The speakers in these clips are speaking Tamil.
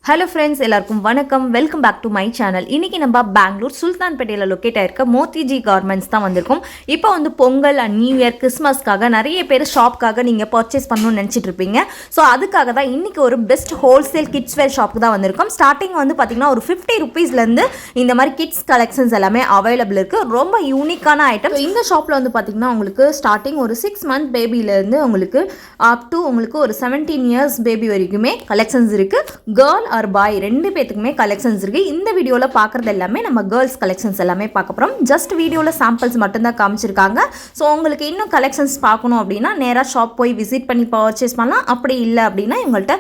ஹலோ ஃப்ரெண்ட்ஸ், எல்லாருக்கும் வணக்கம். Welcome back to my channel. இன்றைக்கி நம்ம பெங்களூர் சுல்தான்பேட்டையில் லொக்கேட் ஆயிருக்க மோத்திஜி கார்மெண்ட்ஸ் தான் வந்திருக்கோம். இப்போ வந்து பொங்கல் அண்ட் நியூ இயர் கிறிஸ்மஸ்க்காக நிறைய பேர் ஷாப்க்காக நீங்கள் பர்ச்சேஸ் பண்ணணும்னு நினச்சிட்டு இருப்பீங்க. ஸோ அதுக்காக தான் இன்றைக்கி ஒரு பெஸ்ட் ஹோல்சேல் கிட்ஸ் வேர் ஷாப்புக்கு தான் வந்திருக்கோம். ஸ்டார்டிங் வந்து பார்த்திங்கன்னா ஒரு 50 ருபீஸ்லேருந்து இந்த மாதிரி கிட்ஸ் கலெக்ஷன்ஸ் எல்லாமே அவைலபிள் இருக்குது. ரொம்ப யூனிக்கான ஐட்டம். இந்த ஷாப்பில் வந்து பார்த்திங்கன்னா உங்களுக்கு ஸ்டார்டிங் ஒரு 6 மந்த் பேபிலேருந்து உங்களுக்கு அப் டு உங்களுக்கு ஒரு 17 இயர்ஸ் பேபி வரைக்குமே கலெக்ஷன்ஸ் இருக்குது. கேர்ள் ஆர் பாய் ரெண்டு பேத்துக்குமே கலெக்ஷன்ஸ் இருக்குது. இந்த வீடியோவில் பார்க்குறது எல்லாமே நம்ம கேர்ள்ஸ் கலெக்ஷன்ஸ் எல்லாமே பார்க்க போகிறோம். ஜஸ்ட் வீடியோவில் சாம்பிள்ஸ் மட்டும்தான் காமிச்சிருக்காங்க. ஸோ உங்களுக்கு இன்னும் கலெக்ஷன்ஸ் பார்க்கணும் அப்படின்னா நேராக ஷாப் போய் விசிட் பண்ணி பர்ச்சேஸ் பண்ணலாம். அப்படி இல்லை அப்படின்னா இவங்கள்ட்ட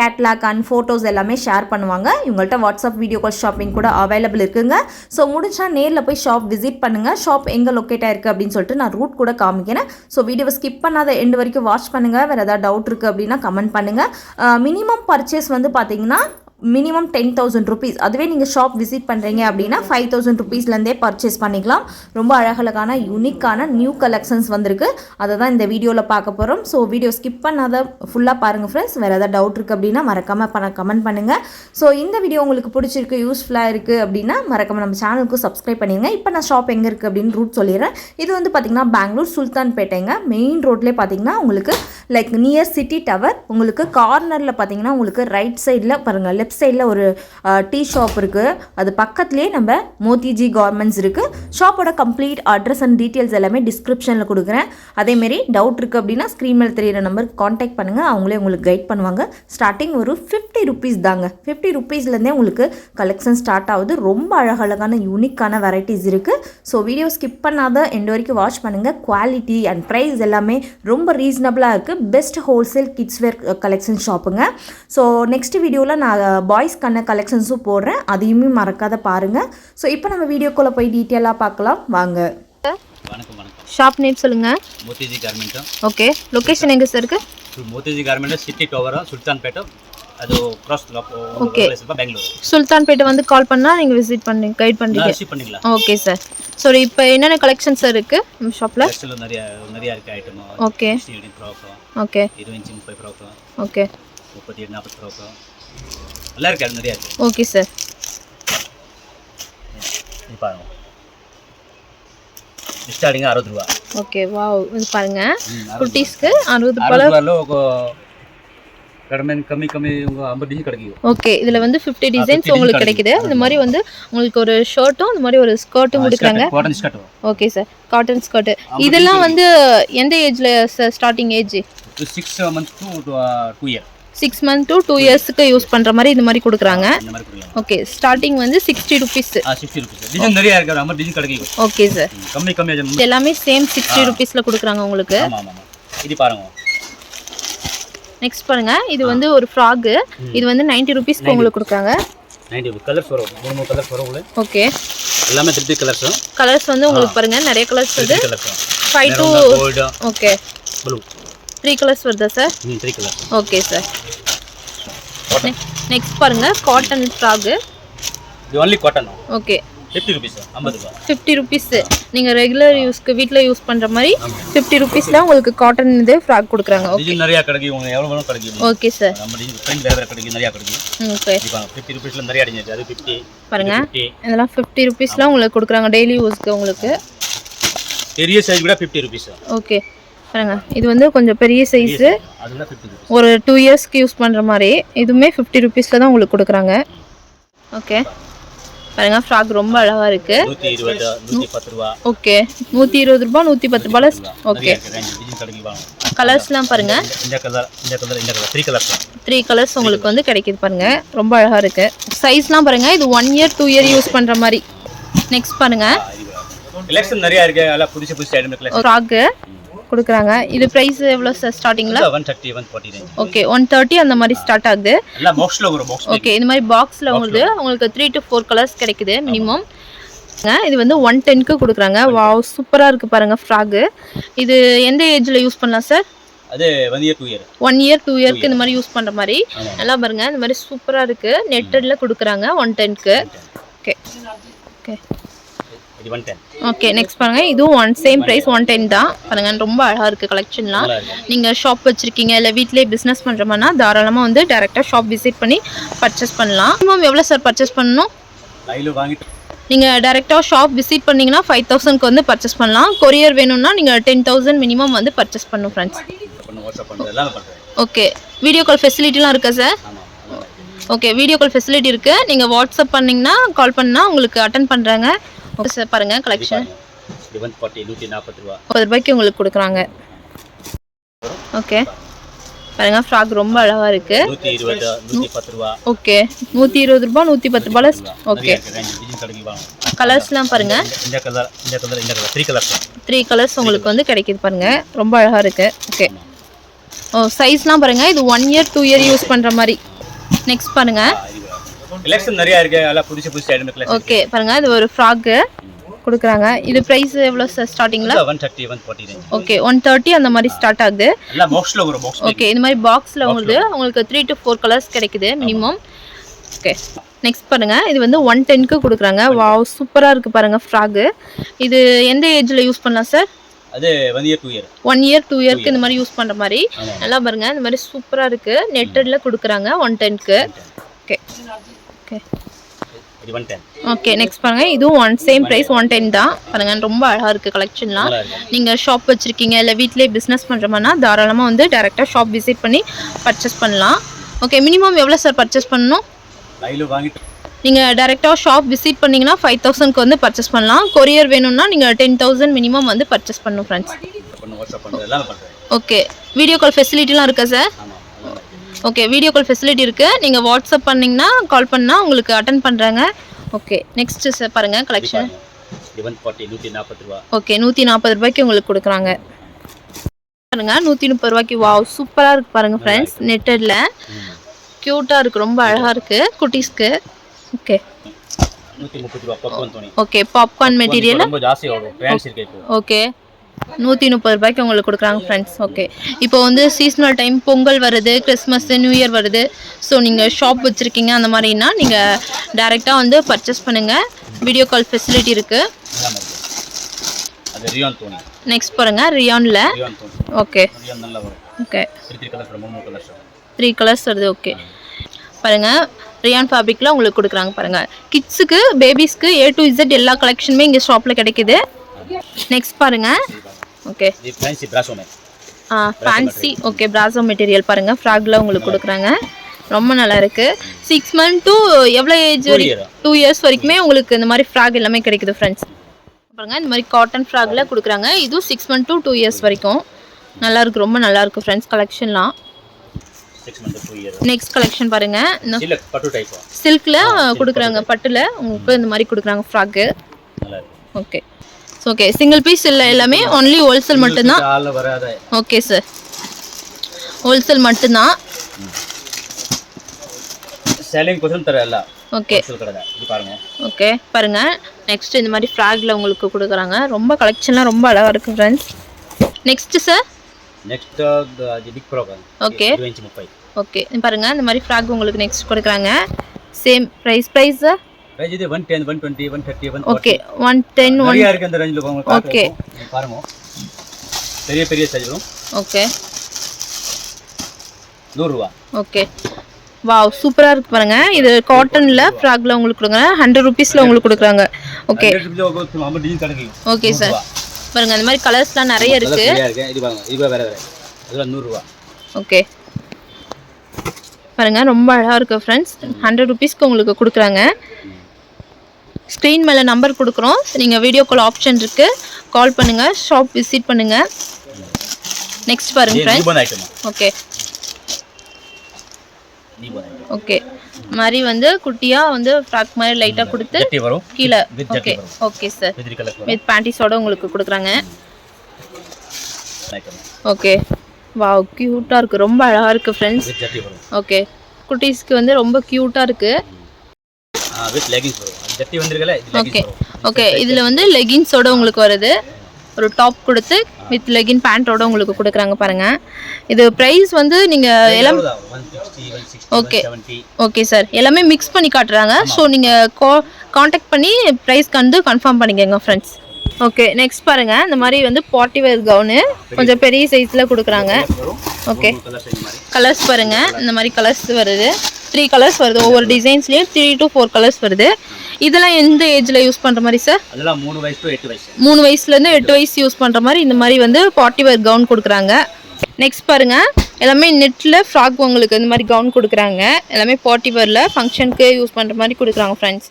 கேட்லாக் அண்ட் ஃபோட்டோஸ் எல்லாமே ஷேர் பண்ணுவாங்க. இவங்கள்ட்ட வாட்ஸ்அப் வீடியோ கால் ஷாப்பிங் கூட அவைலபிள் இருக்குங்க. ஸோ முடிஞ்சால் நேரில் போய் ஷாப் விசிட் பண்ணுங்கள். ஷாப் எங்கே லொக்கேட் ஆயிருக்கு அப்படின்னு சொல்லிட்டு நான் ரூட் கூட காமிக்கிறேன். ஸோ வீடியோவை ஸ்கிப் பண்ணாத எண்டு வரைக்கும் வாட்ச் பண்ணுங்கள். வேறு ஏதாவது டவுட் இருக்குது அப்படின்னா கமெண்ட் பண்ணுங்கள். மினிமம் பர்ச்சேஸ் வந்து பார்த்தீங்கன்னா மினிமம் 10,000 ருபீஸ். அதுவே நீங்கள் ஷாப் விசிட் பண்ணுறீங்க அப்படின்னா 5,000 ருபீஸ்லேருந்தே பர்ச்சேஸ் பண்ணிக்கலாம். ரொம்ப அழகழகான யூனிக்கான நியூ கலெக்ஷன்ஸ் வந்திருக்கு. அதை தான் இந்த வீடியோவில் பார்க்க போகிறோம். ஸோ வீடியோ ஸ்கிப் பண்ணாத ஃபுல்லாக பாருங்கள் ஃப்ரெண்ட்ஸ். வேறு ஏதாவது டவுட் இருக்குது அப்படின்னா மறக்காமல் கமெண்ட் பண்ணுங்கள். ஸோ இந்த வீடியோ உங்களுக்கு பிடிச்சிருக்கு, யூஸ்ஃபுல்லாக இருக்குது அப்படின்னா மறக்காமல் நம்ம சேனலுக்கு சப்ஸ்கிரைப் பண்ணிடுங்க. இப்போ நான் ஷாப் எங்கே இருக்குது அப்படின்னு ரூட் சொல்லிடுறேன். இது வந்து பார்த்திங்கன்னா பெங்களூர் சுல்தான்பேட்டைங்க. மெயின் ரோட்லேயே பார்த்திங்கன்னா உங்களுக்கு லைக் நியர் சிட்டி டவர். உங்களுக்கு கார்னரில் பார்த்திங்கன்னா உங்களுக்கு ரைட் சைடில் பாருங்கள், லெஃப்ட் சைடில் ஒரு டீ ஷாப் இருக்குது. அது பக்கத்துலேயே நம்ம மோத்திஜி கார்மெண்ட்ஸ் இருக்குது. ஷாப்போட கம்ப்ளீட் அட்ரஸ் அண்ட் டீட்டெயில்ஸ் எல்லாமே டிஸ்கிரிப்ஷனில் கொடுக்குறேன். அதேமாரி டவுட் இருக்குது அப்படின்னா ஸ்க்ரீன் மேல் தெரியிற நம்பருக்கு காண்டாக்ட் பண்ணுங்கள். அவங்களே உங்களுக்கு கைட் பண்ணுவாங்க. ஸ்டார்டிங் ஒரு 50 ருபீஸ் தாங்க. 50 ருபீஸ்லேருந்தே உங்களுக்கு கலெக்ஷன் ஸ்டார்ட் ஆகுது. ரொம்ப அழகழகான யூனிக்கான வெரைட்டிஸ் இருக்குது. ஸோ வீடியோ ஸ்கிப் பண்ணாத எண்டு வரைக்கும் வாட்ச் பண்ணுங்கள். குவாலிட்டி அண்ட் ப்ரைஸ் எல்லாமே ரொம்ப ரீசனபிளாக இருக்குது. Best wholesale kids wear collection ஷாப்புங்க. ஸோ நெக்ஸ்ட் வீடியோவில் நான் பாய்ஸ்க்கான கலெக்ஷன்ஸும் போடுறேன். அதையுமே மறக்காத பாருங்கள். ஸோ இப்போ நம்ம வீடியோக்குள்ளே போய் டீட்டெயிலாக பார்க்கலாம் வாங்க. வணக்கம் வணக்கம். ஷாப் நேம் சொல்லுங்கள். மோத்திஜி கார்மெண்ட். ஓகே. லொக்கேஷன் எங்கே சார் இருக்கு? மோத்திஜி கார்மெண்ட் சிட்டி டவர் சுல்தான்பேட்டை. அது கிராஸ் ஓகே. பெங்களூர் சுல்தான்பேட்டை வந்து கால் பண்ணால் நீங்கள் விசிட் பண்ணி கைட் பண்ணுறீங்க. ரிசீவ் பண்ணிக்கலாம். Okay sir. ஸோ இப்போ என்னென்ன கலெக்ஷன்ஸ் சார் இருக்குது நம்ம ஷாப்பில்? ஆக்சுவலாக நிறைய இருக்குது item. Okay. 20 frock, okay. 20 inch 30 frock, okay. 38 40 frock எல்லாம் இருக்குது. நிறையா இருக்குது. Okay sir. இது பாருங்க, ஸ்டார்டிங் 60 ரூபா. ஓகே. வாவ். இது பாருங்க, குட்டீஸ்க்கு 60 ரூபாய். கம்மி 50 டிசைன் கிடைக்கும். ஓகே. இதில் வந்து 50 டிசைன்ஸ் உங்களுக்கு கிடைக்குது. இந்த மாதிரி வந்து உங்களுக்கு ஒரு ஷர்ட்டும் இந்த மாதிரி ஒரு ஸ்கர்ட்டும் கொடுக்குறாங்க. Cotton skirt. Okay sir. Cotton skirt. இதெல்லாம் வந்து எந்த ஏஜ்ல sir starting age? 6 months to 2 years. 6 months to 2 yearsக்கு யூஸ் பண்ணுற மாதிரி இந்த மாதிரி கொடுக்குறாங்க. ஓகே. ஸ்டார்டிங் வந்து 60 ருபீஸ். 60 ருபீஸ். டிசைன் நிறைய இருக்கு. 50 டிசைன் கிடைக்கும். Okay sir. கம்மி எல்லாமே சேம் 60 ருபீஸ்ல கொடுக்குறாங்க உங்களுக்கு. ஆமா ஆமா. இது பாருங்க. நெக்ஸ்ட் பாருங்க, இது வந்து ஒரு ஃப்ராக். இது வந்து 90 ருபீஸ்க்கு உங்களுக்கு கொடுக்குறாங்க. 90 கலர்ஸ் வரும். 3 கலர்ஸ் வரும் உங்களுக்கு. ஓகே. எல்லாமே 3 கலர்ஸ். கலர்ஸ் வந்து உங்களுக்கு பாருங்க நிறைய கலர்ஸ் வருது. 5 to gold. Okay. Blue. 3 colours வருதா sir? 3 colours. Okay sir. Next பாருங்க, காட்டன் ஃப்ராக். இது only காட்டன். ஓகே. 50 rupees. 50 ரூபாய். 50 ருபீஸ். நீங்க ரெகுலர் யூஸ்க்கு வீட்ல யூஸ் பண்ற மாதிரி 50 ருபீஸ்ல உங்களுக்கு காட்டன் இது ஃப்ராக் கொடுக்குறாங்க. ஓகே. இது நிறைய கிடைக்கும். உங்களுக்கு எவ்வளவு வேணும் கிடைக்கும். Okay sir. நம்ம டிசைன் பிரிண்ட் வேற கிடைக்கும், நிறைய கிடைக்கும். ஓகே. இப்போ 50 rupeesல நிறைய டிசைன். அது 50 பாருங்க. இதெல்லாம் 50 ருபீஸ்ல உங்களுக்கு கொடுக்குறாங்க டெய்லி யூஸ்க்கு உங்களுக்கு. பெரிய சைஸ் கூட 50 rupees. ஓகே. பாருங்க, இது வந்து கொஞ்சம் பெரிய சைஸ். அதெல்லாம் 50 rupees. ஒரு 2 இயர்ஸ்க்கு யூஸ் பண்ற மாதிரி. இதுமே 50 ருபீஸ்ல தான் உங்களுக்கு கொடுக்குறாங்க. ஓகே. பாருங்க, ஃப்ராக் ரொம்ப அழகா இருக்கு. 120 110 ரூபாய். ஓகே. 120 ரூபாய் 110 ரூபாய். ஓகே. கலர்ஸ்லாம் பாருங்க. இந்த கலர் 3 கலர்ஸ். 3 கலர்ஸ் உங்களுக்கு வந்து கிடைக்குது பாருங்க. ரொம்ப அழகா இருக்கு. சைஸ்லாம் பாருங்க. இது 1 இயர் 2 இயர் யூஸ் பண்ற மாதிரி. நெக்ஸ்ட் பாருங்க, கலெக்ஷன் நிறைய இருக்கு. எல்லாம் புதுசு ஐட்டம் கலெக்ஷன். ஃப்ராக் கொடுக்குறாங்க. இது பிரைஸ் எவ்வளவு சார் ஸ்டார்டிங்ல? 130 140 ரேஞ்ச். ஓகே. 130 அந்த மாதிரி ஸ்டார்ட் ஆகுது. எல்லாம் பாக்ஸ்ல வரும். பாக்ஸ். ஓகே. இந்த மாதிரி பாக்ஸ்ல வருது. உங்களுக்கு 3 to 4 கலர்ஸ் கிடைக்குது மினிமம். இது வந்து 110க்கு கொடுக்குறாங்க. வாவ், சூப்பரா இருக்கு பாருங்க ஃப்ராக். இது எந்த ஏஜ்ல யூஸ் பண்ணலாம் சார்? அது 1 year 2 year. 1 year 2 இயர்க்கு இந்த மாதிரி யூஸ் பண்ற மாதிரி. நல்லா பாருங்க, இந்த மாதிரி சூப்பரா இருக்கு. நெட்டட்ல கொடுக்குறாங்க 110க்கு. ஓகே. ஓகே. இது 110. ஓகே நெக்ஸ்ட் பாருங்க இதுவும் சேம் பிரைஸ் 110 தான். பாருங்க ரொம்ப அழகா இருக்கு கலெக்ஷன்லாம். நல்லா இருக்கு. நீங்க ஷாப் வச்சிருக்கீங்க இல்ல வீட்லயே பிசினஸ் பண்றோம்னா தாராளமா வந்து டைரக்டா ஷாப் விசிட் பண்ணி பர்ச்சேஸ் பண்ணலாம். மினிமம் எவ்வளவு சார் பர்ச்சேஸ் பண்ணனும்? லைவ்ல வாங்கிட்டு நீங்க டைரக்டா ஷாப் விசிட் பண்ணீங்கன்னா 5000க்கு வந்து பர்ச்சேஸ் பண்ணலாம். கொரியர் வேணும்னா நீங்க 10000 மினிமம் வந்து பர்ச்சேஸ் பண்ணனும் फ्रेंड्स. பண்ண வாட்ஸ்அப் பண்றது எல்லாம் பண்றேன். ஓகே வீடியோ கால் ஃபெசிலிட்டிலாம் இருக்கா சார்? ஆமா நல்லா இருக்கு. ஓகே வீடியோ கால் ஃபெசிலிட்டி இருக்கு. நீங்க வாட்ஸ்அப் பண்ணீங்கன்னா கால் பண்ணா உங்களுக்கு அட்டெண்ட் பண்றாங்க. ஓகே சார் பாருங்க கலெக்ஷன் இது 140 140 ரூபாய். 30 ரூபாய்க்கு உங்களுக்கு கொடுக்குறாங்க. ஓகே பாருங்க ஃப்ராக் ரொம்ப அழகா இருக்கு. 120 110 ரூபாய். ஓகே 120 ரூபாய் 110 ரூபாய்ல. ஓகே டிசைன் கடைக்கு வாங்க. கலர்ஸ்லாம் பாருங்க. இந்த கலர் 3 கலர்ஸ். 3 கலர்ஸ் உங்களுக்கு வந்து கிடைக்குது பாருங்க. ரொம்ப அழகா இருக்கு. ஓகே ஓ சைஸ்லாம் பாருங்க. இது 1 இயர் 2 இயர் யூஸ் பண்ற மாதிரி. நெக்ஸ்ட் பாருங்க. கலெக்ஷன் நிறைய இருக்கு. எல்லாம் புதுசு ஐட்டம் கலெக்ஷன். ஓகே பாருங்க இது ஒரு ஃப்ராக் கொடுக்குறாங்க. இது பிரைஸ் எவ்வளவு சார் ஸ்டார்டிங்ல? 130 140 ரேஞ்ச். ஓகே 130 அந்த மாதிரி ஸ்டார்ட் ஆகுது. எல்லாம் பாக்ஸ்ல வரும் பாக்ஸ். ஓகே இந்த மாதிரி பாக்ஸ்ல உங்களுக்கு 3 to 4 கலர்ஸ் கிடைக்குது மினிமம். ஓகே நெக்ஸ்ட் பாருங்க இது வந்து 110க்கு கொடுக்குறாங்க. வாவ் சூப்பரா இருக்கு பாருங்க ஃப்ராக். இது எந்த ஏஜ்ல யூஸ் பண்ணலாம் சார்? அது 1 இயர் 2 இயர். 1 இயர் 2 இயர்க்கு இந்த மாதிரி யூஸ் பண்ற மாதிரி நல்லா பாருங்க. இந்த மாதிரி சூப்பரா இருக்கு. நெட்டட்ல கொடுக்குறாங்க 110க்கு. ஓகே ஓகே இது 110. ஓகே நெக்ஸ்ட் பாருங்க இதுவும் சேம் பிரைஸ் 110 தான். பாருங்க ரொம்ப அழகா இருக்கு கலெக்ஷன்லாம். நீங்க ஷாப் வச்சிருக்கீங்க இல்ல வீட்லயே பிசினஸ் பண்றோம்னா தாராளமா வந்து டைரக்டா ஷாப் விசிட் பண்ணி பர்ச்சேஸ் பண்ணலாம். ஓகே மினிமம் எவ்வளவு சார் பர்ச்சேஸ் பண்ணனும்? லைவ்ல வாங்கிட்டு நீங்க டைரக்டா ஷாப் விசிட் பண்ணீங்கன்னா 5000க்கு வந்து பர்ச்சேஸ் பண்ணலாம். கொரியர் வேணும்னா நீங்க 10000 மினிமம் வந்து பர்ச்சேஸ் பண்ணனும் फ्रेंड्स. பண்ண வாட்ஸ்அப் பண்றது எல்லாம் பண்றேன். ஓகே வீடியோ கால் ஃபெசிலிட்டிலாம் இருக்கா சார்? ஆமா நல்லா இருக்கு. ஓகே வீடியோ கால் ஃபெசிலிட்டி இருக்கு. நீங்க வாட்ஸ்அப் பண்ணீங்கன்னா கால் பண்ணா உங்களுக்கு அட்டெண்ட் பண்றாங்க. ஓகே நெக்ஸ்ட் சார் பாருங்க கலெக்ஷன் 140 140 ரூபாய். ஓகே 140 ரூபாய்க்கு உங்களுக்கு கொடுக்குறாங்க. பாருங்க 130 ரூபாய்க்கு. வாவ் சூப்பரா இருக்கு பாருங்க फ्रेंड्स. நெட்டட்ல கியூட்டா இருக்கு. ரொம்ப அழகா இருக்கு குட்டீஸ்க்கு. ஓகே 130 ரூபாய் பாப்கார்ன் துணி. ஓகே பாப்கார்ன் மெட்டீரியல் ரொம்ப ஜாஸ்தி ஆகும். பிராண்ட்ஸ் இருக்கு இப்போ. ஓகே 130 ரூபாய்க்கு உங்களுக்கு கொடுக்குறாங்க फ्रेंड्स. ஓகே இப்போ வந்து சீசனல் டைம் பொங்கல் வருது, கிறிஸ்மஸ், நியூ இயர் வருது. ஸோ நீங்கள் ஷாப் வச்சுருக்கீங்க அந்த மாதிரினா நீங்கள் டைரெக்டாக வந்து பர்ச்சேஸ் பண்ணுங்கள். வீடியோ கால் ஃபெசிலிட்டி இருக்குது. அது ரியான் துணி. நெக்ஸ்ட் பாருங்கள் ரியானில். ரியான் துணி. ஓகே ரியான் நல்லா வரும். Okay 3 colours 3 colours. 3 கலர்ஸ் வருது. ஓகே பாருங்கள் ரியான் ஃபேப்ரிக்கில் உங்களுக்கு கொடுக்குறாங்க பாருங்கள். கிட்ஸுக்கு பேபிஸ்க்கு A to Z எல்லா கலெக்ஷனுமே இங்கே ஷாப்பில் கிடைக்குது. நெக்ஸ்ட் பாருங்கள். ஓகே இது ஃபேன்சி பிராசோ மே. ஃபேன்சி. ஓகே பிராசோ மெட்டீரியல் பாருங்கள் ஃப்ராக்ல உங்களுக்கு கொடுக்குறாங்க. ரொம்ப நல்லா இருக்கு. 6 months to எவ்வளோ ஏஜ் வரைக்கும் 2 years வரைக்குமே உங்களுக்கு இந்த மாதிரி ஃப்ராக் எல்லாமே கிடைக்குது ஃப்ரெண்ட்ஸ். பாருங்க இந்த மாதிரி காட்டன் ஃப்ராக்ல கொடுக்குறாங்க. இதுவும் 6 months to 2 years வரைக்கும் நல்லா இருக்கு. ரொம்ப நல்லா இருக்கு ஃப்ரெண்ட்ஸ் கலெக்ஷன்லாம். 6 months to 2 years. Next collection பாருங்க. சில்க் பட்டு டைப். சில்க்ல கொடுக்குறாங்க. பட்டுல உங்களுக்கு இந்த மாதிரி கொடுக்குறாங்க ஃப்ராக். நல்லா இருக்கு. ஓகே ஓகே சிங்கிள் பீஸ் இல்லை எல்லாமே ஒன்லி ஹோல்சேல் மட்டும்தான். ஓகே சார் ஹோல்சேல் மட்டும்தான். சேலிங் கோசம் தரல. ஓகே இது பாருங்க. ஓகே பாருங்க நெக்ஸ்ட் இந்த மாதிரி ஃப்ராக்ல உங்களுக்கு கொடுக்குறாங்க. ரொம்ப கலெக்ஷன்லாம் ரொம்ப அழகா இருக்கு friends. Next sir next the big program. Okay 30. Okay பாருங்க இந்த மாதிரி ஃப்ராக் உங்களுக்கு நெக்ஸ்ட் கொடுக்குறாங்க. சேம் பிரைஸ் சார் பிரைஸ் இது 110 120 130 140. ஓகே 110 நிறைய இருக்கு அந்த ரேஞ்சில உங்களுக்கு. ஓகே பாருங்க பெரிய பெரிய சைஸ் வரும். ஓகே 100 ரூபாய். ஓகே வாவ் சூப்பரா இருக்கு பாருங்க. இது காட்டன்ல ஃப்ராக்ல உங்களுக்கு கொடுக்குறாங்க. 100 rupeesல உங்களுக்கு கொடுக்குறாங்க. ஓகே ஓகே சார் பாருங்க இந்த மாதிரி கலர்ஸ்லாம் நிறைய இருக்கு. இது பாருங்க இது வேற இதெல்லாம் 100 ரூபாய். ஓகே பாருங்க ரொம்ப அழகா இருக்கு ஃப்ரெண்ட்ஸ். 100 rupeesக்கு உங்களுக்கு கொடுக்குறாங்க. ஸ்க்ரீன் மேலே நம்பர் கொடுக்குறோம். நீங்கள் வீடியோ கால் ஆப்ஷன் இருக்குது. கால் பண்ணுங்கள். ஷாப் விசிட் பண்ணுங்கள். நெக்ஸ்ட் பாருங்க ஃப்ரெண்ட்ஸ். ஓகே ஓகே மாதிரி வந்து குட்டியாக வந்து ஃப்ராக் மாதிரி லைட்டாக கொடுத்து கீழே. ஓகே ஓகே சார் வித் பேண்டிஸோட உங்களுக்கு கொடுக்குறாங்க. ஓகே வாவ் க்யூட்டாக இருக்குது. ரொம்ப அழகாக இருக்குது ஃப்ரெண்ட்ஸ். ஓகே குட்டீஸ்க்கு வந்து ரொம்ப க்யூட்டாக இருக்குது. வித் லெகின்ஸ் வரும். ஜட்டி வந்திருக்கல இது லெகின்ஸ் ஓகே வரும். ஓகே இதுல வந்து லெகின்ஸோட உங்களுக்கு வருது. ஒரு டாப் கொடுத்து வித் லெகின் பேண்ட்டோட உங்களுக்கு கொடுக்குறாங்க பாருங்கள். இது ப்ரைஸ் வந்து நீங்கள் எல்லாம் 160, 160, ஓகே 170. ஓகே சார், எல்லாமே மிக்ஸ் பண்ணி காட்டுறாங்க. ஸோ நீங்கள் காண்டாக்ட் பண்ணி ப்ரைஸ்க்கு வந்து கன்ஃபார்ம் பண்ணிக்கோங்க ஃப்ரெண்ட்ஸ். ஓகே, நெக்ஸ்ட் பாருங்கள். இந்த மாதிரி வந்து பார்ட்டி வேர் கவுனு கொஞ்சம் பெரிய சைஸில் கொடுக்குறாங்க. ஓகே, கலர்ஸ் பாருங்கள். இந்த மாதிரி கலர்ஸ் வருது, 3 கலர்ஸ் வருது. ஒவ்வொரு டிசைன்ஸ்லேயும் 3 to 4 கலர்ஸ் வருது. இதெல்லாம் எந்த ஏஜில் யூஸ் பண்ணுற மாதிரி சார்? அதெல்லாம் 3 வயசு to 8 வயசு. 3 வயசுலேருந்து 8 வயசு யூஸ் பண்ணுற மாதிரி இந்த மாதிரி வந்து பார்ட்டி வேர் கவுன் கொடுக்குறாங்க. நெக்ஸ்ட் பாருங்கள், எல்லாமே நெட்டில் ஃப்ராக் உங்களுக்கு இந்த மாதிரி கவுன் கொடுக்குறாங்க. எல்லாமே பார்ட்டி வேரில் ஃபங்க்ஷனுக்கு யூஸ் பண்ணுற மாதிரி கொடுக்குறாங்க ஃப்ரெண்ட்ஸ்.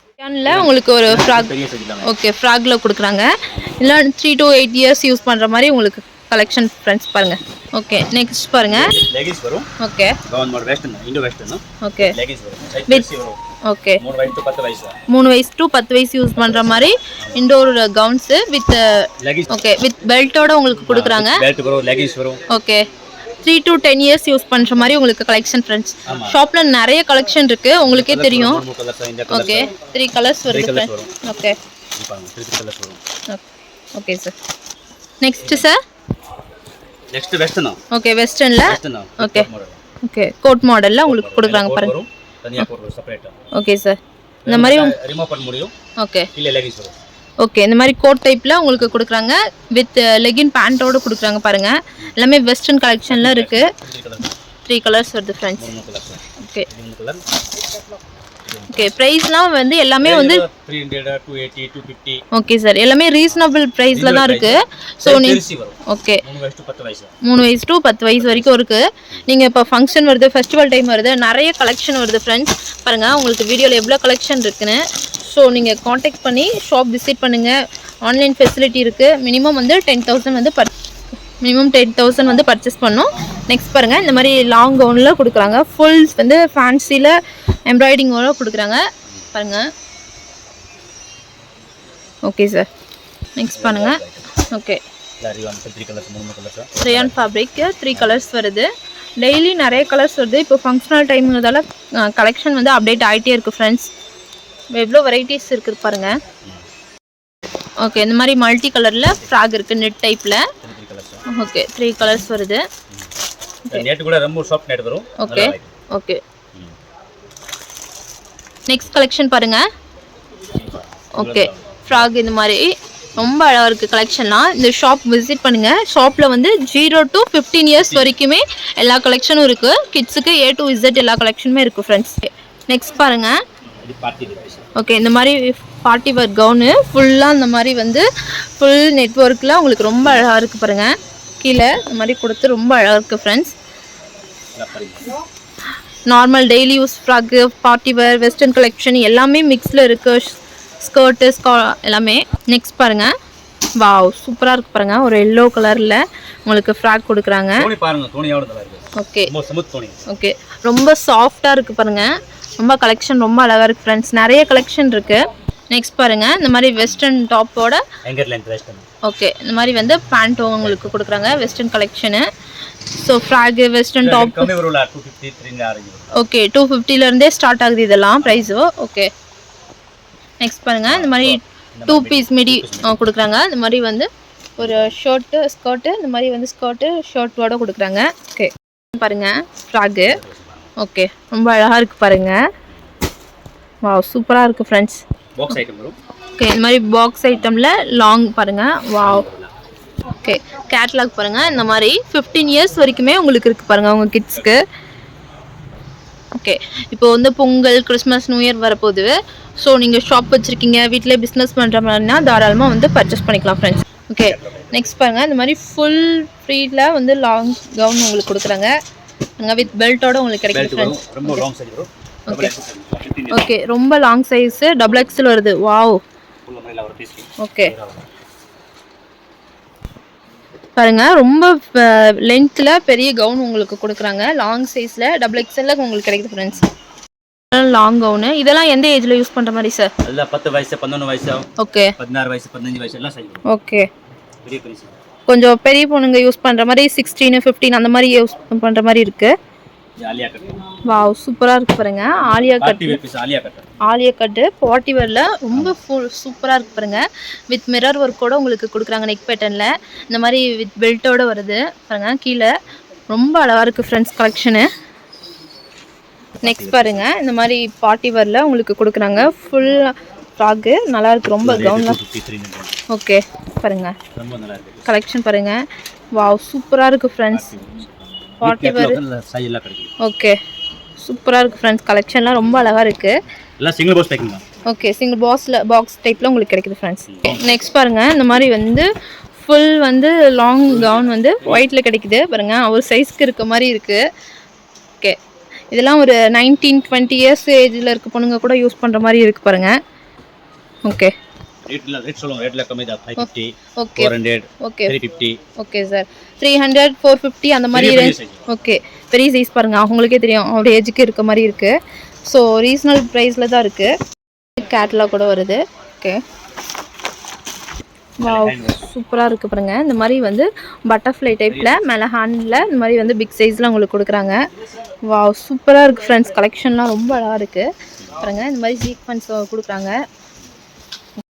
உங்களுக்கு ஒரு ஃப்ராக், ஓகே, ஃப்ராக்ல கொடுக்குறாங்க. இல்லை 3 to 8 இயர்ஸ் யூஸ் பண்ணுற மாதிரி உங்களுக்கு கலெக்ஷன் ஃப்ரெண்ட்ஸ் பாருங்கள். ஓகே, நெக்ஸ்ட் பாருங்கள். லெகின்ஸ் வரும். Okay, gown model western, Indo western. Okay, leggings வரும். வித் ஓகே 3 வயசு to 10 வயசு. 3 வயசு to 10 வயசு யூஸ் பண்ணுற மாதிரி indoor gowns with leggings. Okay, with பெல்ட்டோட உங்களுக்கு கொடுக்குறாங்க. பெல்ட் வரும், லெகின்ஸ் வரும். ஓகே, 3 to 10 இயர்ஸ் யூஸ் பண்ணுற மாதிரி உங்களுக்கு கலெக்ஷன் ஃப்ரெண்ட்ஸ். ஷாப்பில் நிறைய கலெக்ஷன் இருக்குது, உங்களுக்கே தெரியும். ஓகே, 3 கலர்ஸ் வருது ஃப்ரெண்ட்ஸ். ஓகே, 3 கலர்ஸ் வரும். Okay sir. Next sir, next western. Okay, வெஸ்டர்னில் ஓகே ஓகே கோட் மாடலில் உங்களுக்கு கொடுக்குறாங்க பாருங்க. தனியா போடுற செப்பரேட். ஓகே சார், இந்த மாதிரி ரிமூவ் பண்ண முடியும். ஓகே, இல்ல லெகின்ஸ் வரும். ஓகே, இந்த மாதிரி கோட் டைப்பில் உங்களுக்கு கொடுக்குறாங்க. வித் லெகின் பேண்ட்டோடு கொடுக்குறாங்க பாருங்கள். எல்லாமே வெஸ்டர்ன் கலெக்ஷனில் இருக்குது. 3 கலர்ஸ் வருது ஃப்ரெண்ட்ஸ். ஓகே ஓகே, ப்ரைஸ்லாம் வந்து எல்லாமே வந்து 300, 280, 250. ஓகே சார், எல்லாமே ரீசனபிள் ப்ரைஸில் தான் இருக்குது. ஸோ நீங்கள் ஓகே 3 வயசு to 10 வயசு. 3 வயசு to 10 வயசு வரைக்கும் இருக்குது. நீங்கள் இப்போ ஃபங்க்ஷன் வருது, ஃபெஸ்டிவல் டைம் வருது, நிறைய கலெக்ஷன் வருது ஃப்ரெண்ட்ஸ். பாருங்கள் உங்களுக்கு வீடியோவில் எவ்வளோ கலெக்ஷன் இருக்குன்னு. ஸோ நீங்கள் காண்டாக்ட் பண்ணி ஷாப் விசிட் பண்ணுங்கள். ஆன்லைன் ஃபெசிலிட்டி இருக்குது. மினிமம் வந்து 10,000 வந்து மினிமம் 10,000 வந்து பர்ச்சேஸ் பண்ணணும். நெக்ஸ்ட் பாருங்கள், இந்த மாதிரி லாங் கவுனில் கொடுக்குறாங்க. ஃபுல்ஸ் வந்து ஃபேன்சியில் எம்ப்ராய்டிங்கோட கொடுக்குறாங்க பாருங்கள். ஓகே சார், நெக்ஸ்ட் பாருங்கள். ஓகே, ரயான் ஃபேப்ரிக் 3 கலர்ஸ் வருது. டெய்லி நிறைய கலர்ஸ் வருது. இப்போ ஃபங்க்ஷனல் டைம்ங்கிறதால கலெக்ஷன் வந்து அப்டேட் ஆகிட்டே இருக்குது ஃப்ரெண்ட்ஸ். எவ்வளோ வெரைட்டிஸ் இருக்குது பாருங்கள். ஓகே, இந்த மாதிரி மல்டி கலரில் ஃப்ராக் இருக்குது நெட் டைப்பில். ஓகே, 3 கலர்ஸ் வருது. நெட் கூட ரொம்ப சாஃப்ட் நெட் வரும். ஓகே ஓகே, நெக்ஸ்ட் கலெக்ஷன் பாருங்கள். ஓகே, ஃப்ராக் இந்த மாதிரி ரொம்ப அழகாக இருக்குது கலெக்ஷன்லாம். இந்த ஷாப் விசிட் பண்ணுங்கள். ஷாப்பில் வந்து 0 to 15 இயர்ஸ் வரைக்குமே எல்லா கலெக்ஷனும் இருக்குது. கிட்ஸுக்கு A to Z எல்லா கலெக்ஷனுமே இருக்குது ஃப்ரெண்ட்ஸ். நெக்ஸ்ட் பாருங்கள். ஓகே, இந்த மாதிரி பார்ட்டி வேர் கவுனு ஃபுல்லாக இந்த மாதிரி வந்து ஃபுல் நெட்வொர்க்கில் உங்களுக்கு ரொம்ப அழகாக இருக்குது பாருங்கள். கீழே இந்த மாதிரி கொடுத்து ரொம்ப அழகாக இருக்குது friends. Normal daily use frock, party wear, western collection எல்லாமே மிக்ஸில் இருக்குது. ஸ்கர்ட்டு எல்லாமே. நெக்ஸ்ட் பாருங்கள். வாவ், சூப்பராக இருக்குது பாருங்கள். ஒரு எல்லோ கலரில் உங்களுக்கு ஃப்ராக் கொடுக்குறாங்க. ஓகே ஓகே, ரொம்ப சாஃப்டாக இருக்குது பாருங்கள். ரொம்ப கலெக்ஷன் ரொம்ப அழகாக இருக்குது ஃப்ரெண்ட்ஸ். நிறைய கலெக்ஷன் இருக்குது. நெக்ஸ்ட் பாருங்கள், இந்த மாதிரி வெஸ்டர்ன் டாப்போட ஓகே இந்த மாதிரி வந்து பேண்ட்டும் உங்களுக்கு கொடுக்குறாங்க. Western collection. So frock, western top okay 250லேருந்தே ஸ்டார்ட் ஆகுது இதெல்லாம் ப்ரைஸு. ஓகே, நெக்ஸ்ட் பாருங்கள். இந்த மாதிரி 2 பீஸ் மிடி கொடுக்குறாங்க. இந்த மாதிரி வந்து ஒரு ஷர்ட்டு, ஸ்கர்ட்டு, இந்த மாதிரி வந்து ஸ்கர்ட்டு ஷர்ட்டோட கொடுக்குறாங்க. ஓகே பாருங்கள், ஃப்ராகு. ஓகே, ரொம்ப அழகாக இருக்குது பாருங்கள். வாவ், சூப்பராக இருக்குது ஃப்ரெண்ட்ஸ். பாக்ஸ் ஐட்டம் வரும். ஓகே, இந்த மாதிரி பாக்ஸ் ஐட்டமில் லாங் பாருங்கள். வாவ். ஓகே, கேட்லாக் பாருங்கள். இந்த மாதிரி 15 இயர்ஸ் வரைக்குமே உங்களுக்கு இருக்குது பாருங்கள் உங்கள் கிட்ஸ்க்கு. ஓகே, இப்போ வந்து பொங்கல், கிறிஸ்மஸ், நியூ இயர் வரப்போகுது. ஸோ நீங்கள் ஷாப் வச்சுருக்கீங்க, வீட்டிலே பிஸ்னஸ் பண்ணுற மாதிரினா தாராளமாக வந்து பர்ச்சேஸ் பண்ணிக்கலாம் ஃப்ரெண்ட்ஸ். ஓகே, நெக்ஸ்ட் பாருங்கள். இந்த மாதிரி ஃபுல் ஃப்ரீயில் வந்து லாங் கவுன் உங்களுக்கு கொடுக்குறாங்க. அங்கே வித் பெல்ட்டோட உங்களுக்கு கிடைக்கும் ஃப்ரெண்ட்ஸ். ஓகே ஓகே, ரொம்ப லாங் சைஸு XXL வருது. வாவ். ஓகே பாருங்கள், ரொம்ப லென்த்தில் பெரிய கவுன் உங்களுக்கு கொடுக்குறாங்க. லாங் சைஸில் XXL உங்களுக்கு கிடைக்குது ஃப்ரெண்ட்ஸ். Long gown. இதெல்லாம் எந்த ஏஜில் யூஸ் பண்ணுற மாதிரி சார்? 10 வயசு, 11 வயசு, ஓகே 16 வயசு, 15 வயசு எல்லாம் சைஸ். ஓகே, கொஞ்சம் பெரிய பொண்ணுங்க யூஸ் பண்ணுற மாதிரி 16, 15 அந்த மாதிரி யூஸ் பண்ணுற மாதிரி இருக்குது. இது ஆலியா கட். வாவ் சூப்பராக இருக்கு பாருங்க. Alia cut, party wear piece Alia cut. Alia cut party வேரில் ரொம்ப சூப்பராக இருக்கு பாருங்க. வித் மிரர் ஒர்க்கோட உங்களுக்கு கொடுக்குறாங்க நெக் பேட்டர்னில். இந்த மாதிரி வித் பெல்ட்டோட வருது பாருங்க. கீழே ரொம்ப அழகாக இருக்குது ஃப்ரெண்ட்ஸ் கலெக்ஷனு. நெக்ஸ்ட் பாருங்க இந்த மாதிரி பார்ட்டி வேரில் உங்களுக்கு கொடுக்குறாங்க. ஃபுல் ஃப்ராக்கு நல்லா இருக்கு. ரொம்ப கவுன்லாம். ஓகே பாருங்க ரொம்ப நல்லா இருக்கு. கலெக்ஷன் பாருங்க. வாவ் சூப்பராக இருக்கு ஃப்ரெண்ட்ஸ். பார்ட்டி வேர் சைஸ் எல்லாம் கிடைக்கும். ஓகே சூப்பராக இருக்குது ஃப்ரெண்ட்ஸ். கலெக்ஷன்லாம் ரொம்ப அழகாக இருக்குது. எல்லாம் சிங்கிள் பாக்ஸ் பேக்கிங் தான். ஓகே சிங்கிள் பாக்ஸ் டைப்பில் உங்களுக்கு கிடைக்குது ஃப்ரெண்ட்ஸ். நெக்ஸ்ட் பாருங்கள் இந்த மாதிரி வந்து ஃபுல் வந்து லாங் கவுன் வந்து ஒயிட்டில் கிடைக்குது பாருங்கள். ஒரு சைஸ்க்கு இருக்க மாதிரி இருக்குது. ஓகே இதெல்லாம் ஒரு 19-20 இயர்ஸ் ஏஜில் இருக்க பொண்ணுங்க கூட யூஸ் பண்ணுற மாதிரி இருக்குது பாருங்கள். ஓகே ரேட் சொல்லுங்க. ரேட்ல கம்மி தான். 550, ஓகே 400, ஓகே 350. ஓகே சார் 300, 450 அந்த மாதிரி. ஓகே பெரிய சைஸ் பாருங்கள். அவங்களுக்கே தெரியும் அவரோட ஏஜுக்கு இருக்க மாதிரி இருக்குது. ஸோ ரீசனல் ப்ரைஸில் தான் இருக்குது. கேட்லாக் கூட வருது. ஓகே வாவ் சூப்பராக இருக்குது பாருங்கள். இந்த மாதிரி வந்து பட்டர்ஃப்ளை டைப்பில் மேலே ஹேண்டில் இந்த மாதிரி வந்து பிக் சைஸில் உங்களுக்கு கொடுக்குறாங்க. வாவ் சூப்பராக இருக்குது ஃப்ரெண்ட்ஸ். கலெக்ஷன்லாம் ரொம்ப அழகாக இருக்குது பாருங்கள். இந்த மாதிரி சீக்வன்ஸ் கொடுக்குறாங்க.